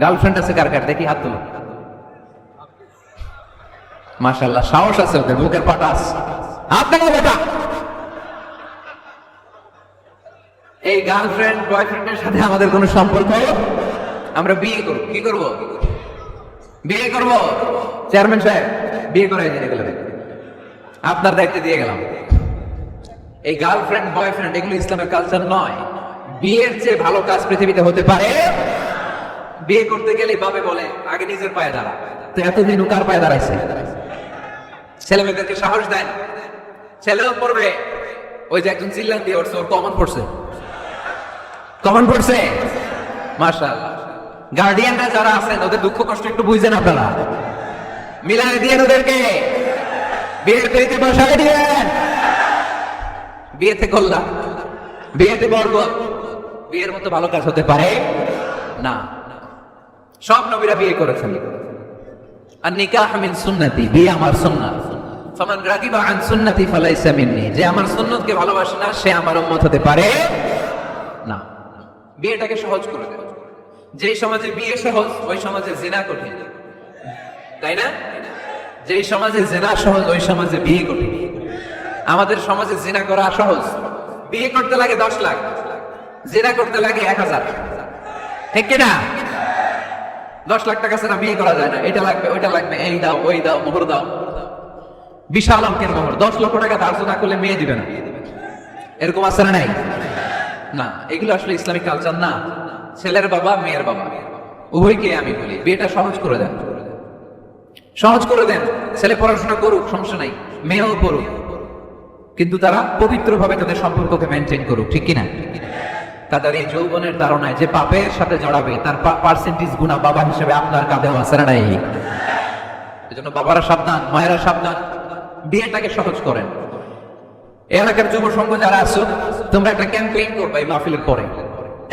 Girlfriend আছে কার কার? দেখি হাত তুলো। মাশাআল্লাহ, সাহস আছে ওদের, বুকের পাটাস। হাত দেখো বেটা। এই গার্লফ্রেন্ড বয়ফ্রেন্ডের সাথে আমাদের কোনো সম্পর্ক? আমরা বিয়ে করব। কি করব? বিয়ে করব। চেয়ারম্যান সাহেব, বিয়ে করে দিয়ে গেলেন, আপনার দায়িত্ব দিয়ে গেলাম। এই গার্লফ্রেন্ড বয়ফ্রেন্ড এগুলো ইসলামের কালচার নয়। বিয়ের চেয়ে ভালো কাজ পৃথিবীতে হতে পারে? বিয়ে করতে গেলে বাবা বলে আগে নিজের পায়ে দাঁড়া। তো এতদিন ও কার পায়ে দাঁড়াইছে? ছেলে মেয়েদেরকে সাহস দেন, ছেলেও পড়বে। ওই যে একজন চিল্লান দিয়ে উঠছে, ওর কমন পড়ছে। কমন পড়ছে, মাশাআল্লাহ। গার্ডিয়ানরা যারা আছেন ওদের দুঃখ কষ্ট একটু বুঝছেন আপনারা, মিলাই দিয়ে ওদেরকে বিয়ের পেতে বসাই দিবেন। বিয়েতে কল্যাণ, বিয়েতে বরকত। বিয়ের মতো ভালো কাজ হতে পারে না। সব নবীরা বিয়ে করেছেন। আর নিকাহ মিন সুন্নতি, বিয়ে আমার সুন্নাত। ফামান রাগিবা আন সুন্নতি ফালাইসা মিন্নি, যে আমার সুন্নতকে ভালোবাসে না সে আমার উম্মত হতে পারে না। বিয়েটাকে সহজ করে দেন। যেই সমাজে বিয়ে সহজ ওই সমাজে জিনা কঠিন, তাই না? যেই সমাজে জিনা সহজ ওই সমাজে বিয়ে কঠিন। আমাদের সমাজে জিনা করা সহজ, বিয়ে করতে লাগে 10 লাখ, জিনা করতে লাগে 1000। ঠিক কিনা? 10 লাখ টাকা ছাড়া বিয়ে করা যায় না। এটা লাগবে, ওইটা লাগবে, এই দাও, ওই দাও, মোহর দাও। বিশাল অঙ্কের মোহর। 10 লক্ষ টাকা ধার্য না করলে মেয়ে দিবে না, এরকম আছে না? নাই না, এগুলো আসলে ইসলামিক কালচার না। ছেলের বাবা মেয়ের বাবা উভয়কে আমি বলি বিয়েটা সহজ করে দেন, সহজ করে দেন। ছেলে পড়াশোনা করুক, সমস্যা নাই, মেয়েও পড়ুক, কিন্তু তারা পবিত্রভাবে তাদের সম্পর্ককে মেনটেন করুক। ঠিক কিনা? তাদের এই যৌবনের ধারণায় যে পাপের সাথে জড়াবে তার পার্সেন্টেজ গুণা বাবা হিসেবে আপনার কাঁধেও আছে না? নাই। এজন্য বাবারা সাবধান, মায়েরা সাবধান, বিয়েটাকে সহজ করেন। এলাকার যুব সংঘ যারা আছো তোমরা একটা ক্যাম্পেইন করবে এই মাহফিলের পরে,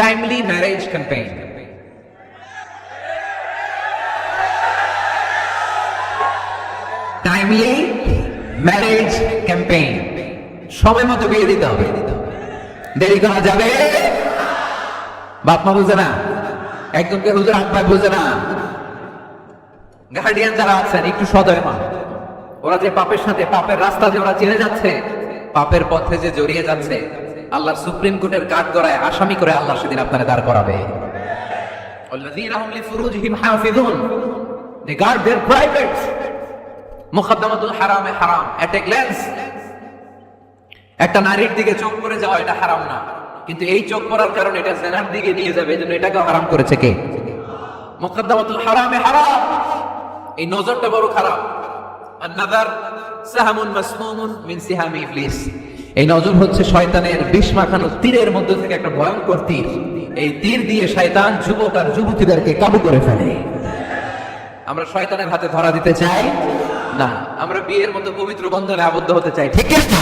timely marriage campaign. Timely marriage campaign. সময় মতো বিয়ে দিতে হবে, দেরি করা যাবে। বাপ মা বুঝে না, একজনকে হুজুর আব্বা বুঝে না। গার্ডিয়ান যারা আছেন একটু সদয় মা, ওরা যে পাপের সাথে, পাপের রাস্তা যে ওরা চিনে যাচ্ছে, পাপের পথে যে জড়িয়ে যাচ্ছে, আল্লাহর সুপ্রিম কোর্টের কাঠ গড়ায় আসামি করে আল্লাহ সেদিন আপনারা দাঁড় করাবে। আল্লাযীনা হুম লিফুরুজিহিম হাফিযুন, দে গার্ড देयर প্রাইভেটস। মুকদ্দমাতুল হারামে হারাম, এট এ গ্ল্যান্স। একটা নারীর দিকে চোখ করে যাওয়া এটা হারাম না, কিন্তু এই চোখ পড়ার কারণে এটা জিনার দিকে নিয়ে যাবে, এজন্য এটাকে হারাম করেছে কে? মুকদ্দমাতুল হারামে হারাম। এই নজরটা বড় খারাপ। আন-নাযার সাহামুন মাসমুমুন মিন সিহামি ইবলিস। এই নজর হচ্ছে শয়তানের বিষ মাখানো তীরের মধ্য থেকে একটা ভয়ঙ্কর তীর। এই তীর দিয়ে শয়তান যুবক আর যুবতীদেরকে কাবু করে ফেলে। আমরা শয়তানের হাতে ধরা দিতে চাই না, আমরা বিয়ের মতো পবিত্র বন্ধনে আবদ্ধ হতে চাই। ঠিক আছে?